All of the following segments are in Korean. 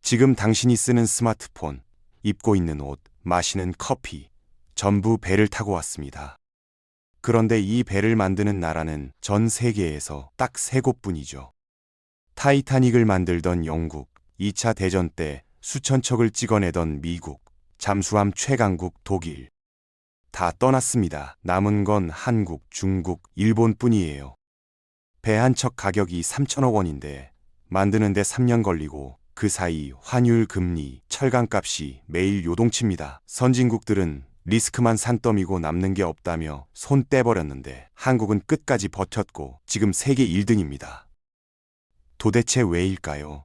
지금 당신이 쓰는 스마트폰, 입고 있는 옷, 마시는 커피, 전부 배를 타고 왔습니다. 그런데 이 배를 만드는 나라는 전 세계에서 딱 3곳뿐이죠. 타이타닉을 만들던 영국, 2차 대전 때 수천 척을 찍어내던 미국, 잠수함 최강국 독일. 다 떠났습니다. 남은 건 한국, 중국, 일본뿐이에요. 배 한 척 가격이 3천억 원인데 만드는데 3년 걸리고 그 사이 환율, 금리, 철강값이 매일 요동칩니다. 선진국들은 리스크만 산더미고 남는 게 없다며 손 떼버렸는데 한국은 끝까지 버텼고 지금 세계 1등입니다. 도대체 왜일까요?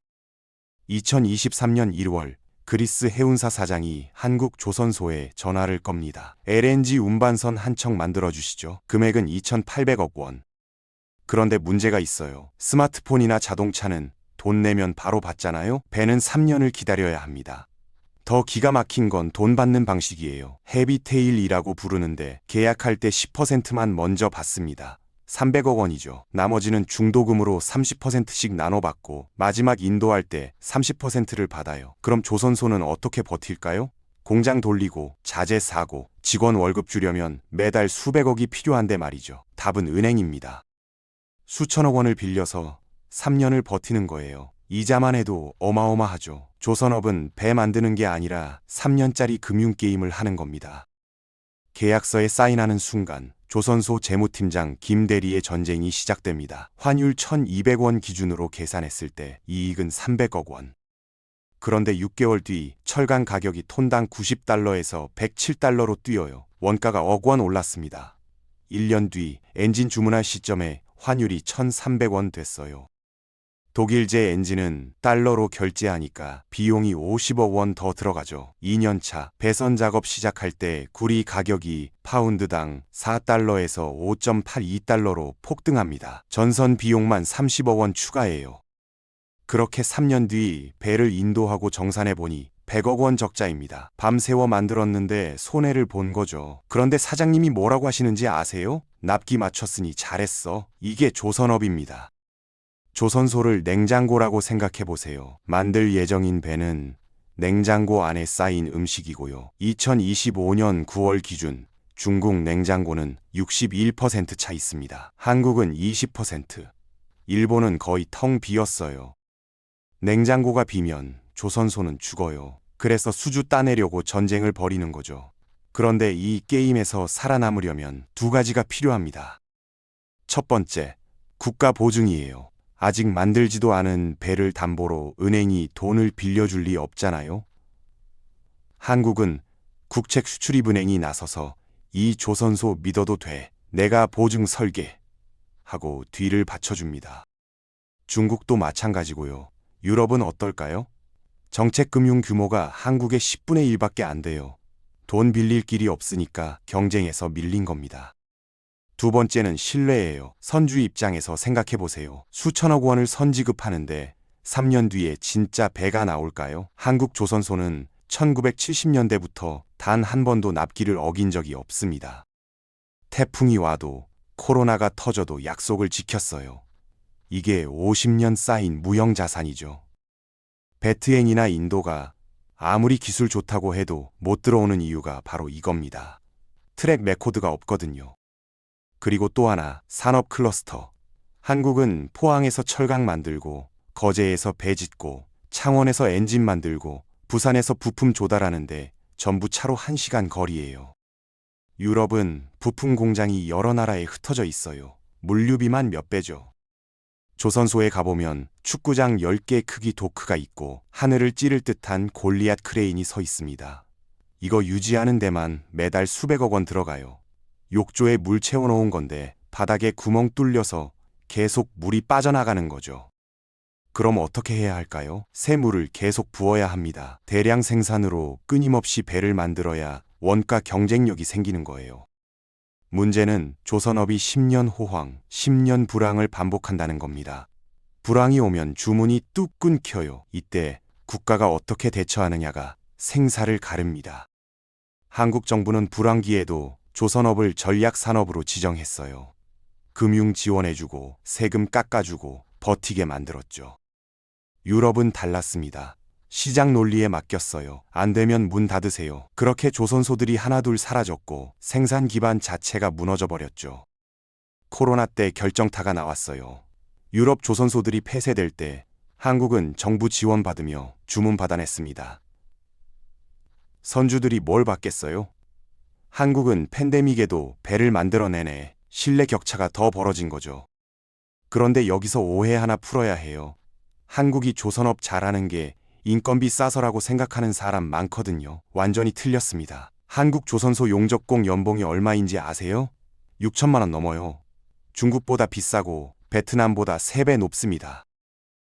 2023년 1월 그리스 해운사 사장이 한국 조선소에 전화를 겁니다. LNG 운반선 한 척 만들어주시죠. 금액은 2,800억 원. 그런데 문제가 있어요. 스마트폰이나 자동차는 돈 내면 바로 받잖아요. 배는 3년을 기다려야 합니다. 더 기가 막힌 건 돈 받는 방식이에요. 헤비테일이라고 부르는데 계약할 때 10%만 먼저 받습니다. 300억 원이죠. 나머지는 중도금으로 30%씩 나눠받고 마지막 인도할 때 30%를 받아요. 그럼 조선소는 어떻게 버틸까요? 공장 돌리고 자재 사고 직원 월급 주려면 매달 수백억이 필요한데 말이죠. 답은 은행입니다. 수천억 원을 빌려서 3년을 버티는 거예요. 이자만 해도 어마어마하죠. 조선업은 배 만드는 게 아니라 3년짜리 금융게임을 하는 겁니다. 계약서에 사인하는 순간 조선소 재무팀장 김대리의 전쟁이 시작됩니다. 환율 1,200원 기준으로 계산했을 때 이익은 300억 원. 그런데 6개월 뒤 철강 가격이 톤당 90달러에서 107달러로 뛰어요. 원가가 억 원 올랐습니다. 1년 뒤 엔진 주문할 시점에 환율이 1,300원 됐어요. 독일제 엔진은 달러로 결제하니까 비용이 50억 원 더 들어가죠. 2년차 배선 작업 시작할 때 구리 가격이 파운드당 4달러에서 5.82달러로 폭등합니다. 전선 비용만 30억 원 추가해요. 그렇게 3년 뒤 배를 인도하고 정산해 보니 100억 원 적자입니다. 밤새워 만들었는데 손해를 본 거죠. 그런데 사장님이 뭐라고 하시는지 아세요? 납기 맞췄으니 잘했어. 이게 조선업입니다. 조선소를 냉장고라고 생각해 보세요. 만들 예정인 배는 냉장고 안에 쌓인 음식이고요. 2025년 9월 기준 중국 냉장고는 61% 차 있습니다. 한국은 20%, 일본은 거의 텅 비었어요. 냉장고가 비면 조선소는 죽어요. 그래서 수주 따내려고 전쟁을 벌이는 거죠. 그런데 이 게임에서 살아남으려면 2가지가 필요합니다. 첫 번째, 국가 보증이에요. 아직 만들지도 않은 배를 담보로 은행이 돈을 빌려줄 리 없잖아요. 한국은 국책수출입은행이 나서서 이 조선소 믿어도 돼. 내가 보증 설계. 하고 뒤를 받쳐줍니다. 중국도 마찬가지고요. 유럽은 어떨까요? 정책금융 규모가 한국의 10분의 1밖에 안 돼요. 돈 빌릴 길이 없으니까 경쟁에서 밀린 겁니다. 두 번째는 신뢰예요. 선주 입장에서 생각해 보세요. 수천억 원을 선지급하는데 3년 뒤에 진짜 배가 나올까요? 한국 조선소는 1970년대부터 단 한 번도 납기를 어긴 적이 없습니다. 태풍이 와도 코로나가 터져도 약속을 지켰어요. 이게 50년 쌓인 무형자산이죠. 베트행이나 인도가 아무리 기술 좋다고 해도 못 들어오는 이유가 바로 이겁니다. 트랙 레코드가 없거든요. 그리고 또 하나, 산업 클러스터. 한국은 포항에서 철강 만들고, 거제에서 배 짓고, 창원에서 엔진 만들고, 부산에서 부품 조달하는데 전부 차로 1시간 거리예요. 유럽은 부품 공장이 여러 나라에 흩어져 있어요. 물류비만 몇 배죠. 조선소에 가보면 축구장 10개 크기 도크가 있고 하늘을 찌를 듯한 골리앗 크레인이 서 있습니다. 이거 유지하는 데만 매달 수백억 원 들어가요. 욕조에 물 채워놓은 건데 바닥에 구멍 뚫려서 계속 물이 빠져나가는 거죠. 그럼 어떻게 해야 할까요? 새 물을 계속 부어야 합니다. 대량 생산으로 끊임없이 배를 만들어야 원가 경쟁력이 생기는 거예요. 문제는 조선업이 10년 호황, 10년 불황을 반복한다는 겁니다. 불황이 오면 주문이 뚝 끊겨요. 이때 국가가 어떻게 대처하느냐가 생사를 가릅니다. 한국 정부는 불황기에도 조선업을 전략산업으로 지정했어요. 금융 지원해주고 세금 깎아주고 버티게 만들었죠. 유럽은 달랐습니다. 시장 논리에 맡겼어요. 안 되면 문 닫으세요. 그렇게 조선소들이 하나둘 사라졌고 생산 기반 자체가 무너져 버렸죠. 코로나 때 결정타가 나왔어요. 유럽 조선소들이 폐쇄될 때 한국은 정부 지원받으며 주문 받아냈습니다. 선주들이 뭘 받겠어요? 한국은 팬데믹에도 배를 만들어내네. 신뢰 격차가 더 벌어진 거죠. 그런데 여기서 오해 하나 풀어야 해요. 한국이 조선업 잘하는 게 인건비 싸서라고 생각하는 사람 많거든요. 완전히 틀렸습니다. 한국 조선소 용접공 연봉이 얼마인지 아세요? 6천만 원 넘어요. 중국보다 비싸고 베트남보다 3배 높습니다.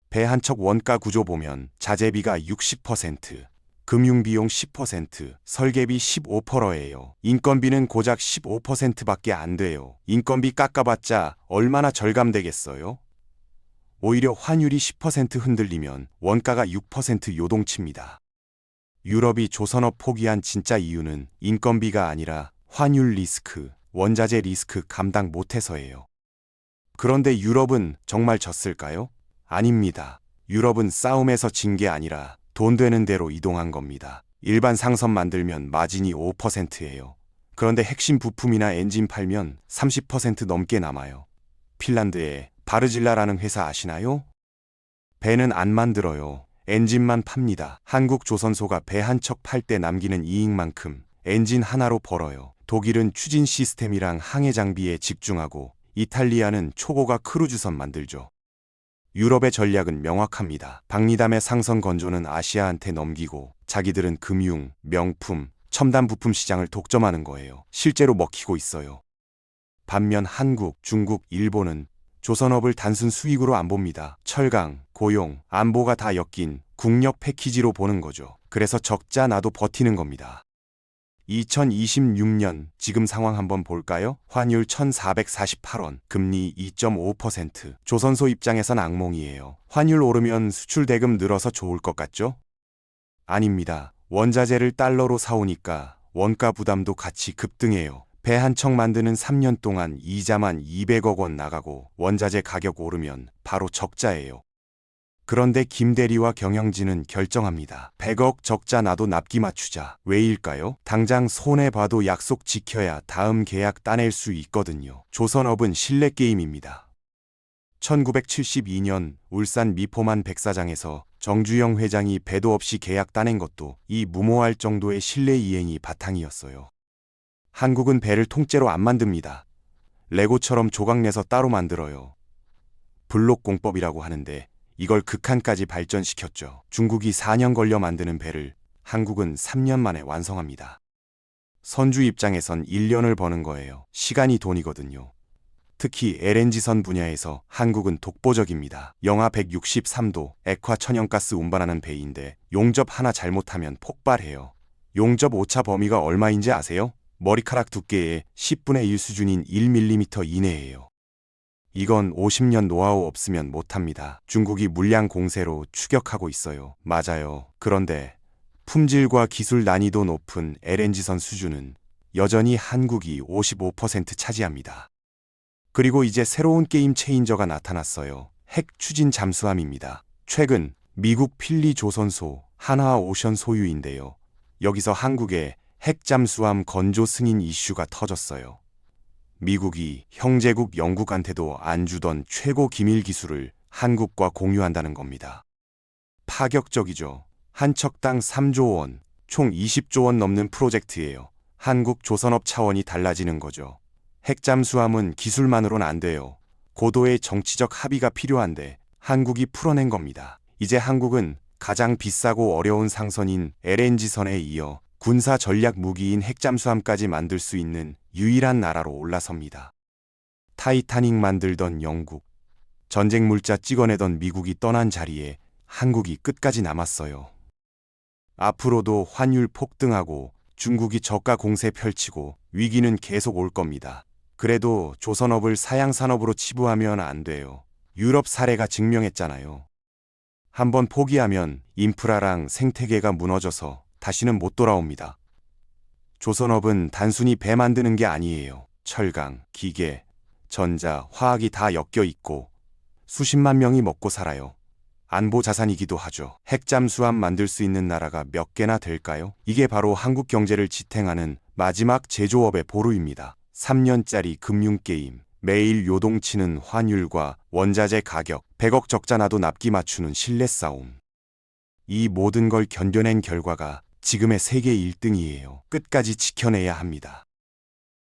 배 한 척 원가 구조 보면 자재비가 60%, 금융비용 10%, 설계비 15%예요. 인건비는 고작 15%밖에 안 돼요. 인건비 깎아봤자 얼마나 절감되겠어요? 오히려 환율이 10% 흔들리면 원가가 6% 요동칩니다. 유럽이 조선업 포기한 진짜 이유는 인건비가 아니라 환율 리스크, 원자재 리스크 감당 못해서예요. 그런데 유럽은 정말 졌을까요? 아닙니다. 유럽은 싸움에서 진 게 아니라 돈 되는 대로 이동한 겁니다. 일반 상선 만들면 마진이 5%예요. 그런데 핵심 부품이나 엔진 팔면 30% 넘게 남아요. 핀란드에 바르질라라는 회사 아시나요? 배는 안 만들어요. 엔진만 팝니다. 한국 조선소가 배 한 척 팔 때 남기는 이익만큼 엔진 하나로 벌어요. 독일은 추진 시스템이랑 항해 장비에 집중하고 이탈리아는 초고가 크루즈선 만들죠. 유럽의 전략은 명확합니다. 박리담의 상선 건조는 아시아한테 넘기고 자기들은 금융, 명품, 첨단 부품 시장을 독점하는 거예요. 실제로 먹히고 있어요. 반면 한국, 중국, 일본은 조선업을 단순 수익으로 안 봅니다. 철강, 고용, 안보가 다 엮인 국력 패키지로 보는 거죠. 그래서 적자 나도 버티는 겁니다. 2026년 지금 상황 한번 볼까요? 환율 1,448원, 금리 2.5%. 조선소 입장에선 악몽이에요. 환율 오르면 수출 대금 늘어서 좋을 것 같죠? 아닙니다. 원자재를 달러로 사오니까 원가 부담도 같이 급등해요. 배 한 척 만드는 3년 동안 이자만 200억 원 나가고 원자재 가격 오르면 바로 적자예요. 그런데 김대리와 경영진은 결정합니다. 100억 적자 나도 납기 맞추자. 왜일까요? 당장 손해봐도 약속 지켜야 다음 계약 따낼 수 있거든요. 조선업은 신뢰 게임입니다. 1972년 울산 미포만 백사장에서 정주영 회장이 배도 없이 계약 따낸 것도 이 무모할 정도의 신뢰 이행이 바탕이었어요. 한국은 배를 통째로 안 만듭니다. 레고처럼 조각내서 따로 만들어요. 블록공법이라고 하는데 이걸 극한까지 발전시켰죠. 중국이 4년 걸려 만드는 배를 한국은 3년 만에 완성합니다. 선주 입장에선 1년을 버는 거예요. 시간이 돈이거든요. 특히 LNG선 분야에서 한국은 독보적입니다. 영하 163도 액화 천연가스 운반하는 배인데 용접 하나 잘못하면 폭발해요. 용접 오차 범위가 얼마인지 아세요? 머리카락 두께의 10분의 1 수준인 1mm 이내예요. 이건 50년 노하우 없으면 못합니다. 중국이 물량 공세로 추격하고 있어요. 맞아요. 그런데 품질과 기술 난이도 높은 LNG선 수준은 여전히 한국이 55% 차지합니다. 그리고 이제 새로운 게임 체인저가 나타났어요. 핵 추진 잠수함입니다. 최근 미국 필리 조선소 한화 오션 소유인데요. 여기서 한국의 핵 잠수함 건조 승인 이슈가 터졌어요. 미국이 형제국 영국한테도 안 주던 최고 기밀 기술을 한국과 공유한다는 겁니다. 파격적이죠. 한 척당 3조 원, 총 20조 원 넘는 프로젝트예요. 한국 조선업 차원이 달라지는 거죠. 핵잠수함은 기술만으로는 안 돼요. 고도의 정치적 합의가 필요한데 한국이 풀어낸 겁니다. 이제 한국은 가장 비싸고 어려운 상선인 LNG선에 이어 군사 전략 무기인 핵잠수함까지 만들 수 있는 유일한 나라로 올라섭니다. 타이타닉 만들던 영국, 전쟁 물자 찍어내던 미국이 떠난 자리에 한국이 끝까지 남았어요. 앞으로도 환율 폭등하고 중국이 저가 공세 펼치고 위기는 계속 올 겁니다. 그래도 조선업을 사양산업으로 치부하면 안 돼요. 유럽 사례가 증명했잖아요. 한번 포기하면 인프라랑 생태계가 무너져서 다시는 못 돌아옵니다. 조선업은 단순히 배 만드는 게 아니에요. 철강, 기계, 전자, 화학이 다 엮여 있고 수십만 명이 먹고 살아요. 안보 자산이기도 하죠. 핵 잠수함 만들 수 있는 나라가 몇 개나 될까요? 이게 바로 한국 경제를 지탱하는 마지막 제조업의 보루입니다. 3년짜리 금융게임, 매일 요동치는 환율과 원자재 가격, 100억 적자 나도 납기 맞추는 신뢰 싸움. 이 모든 걸 견뎌낸 결과가 지금의 세계 1등이에요. 끝까지 지켜내야 합니다.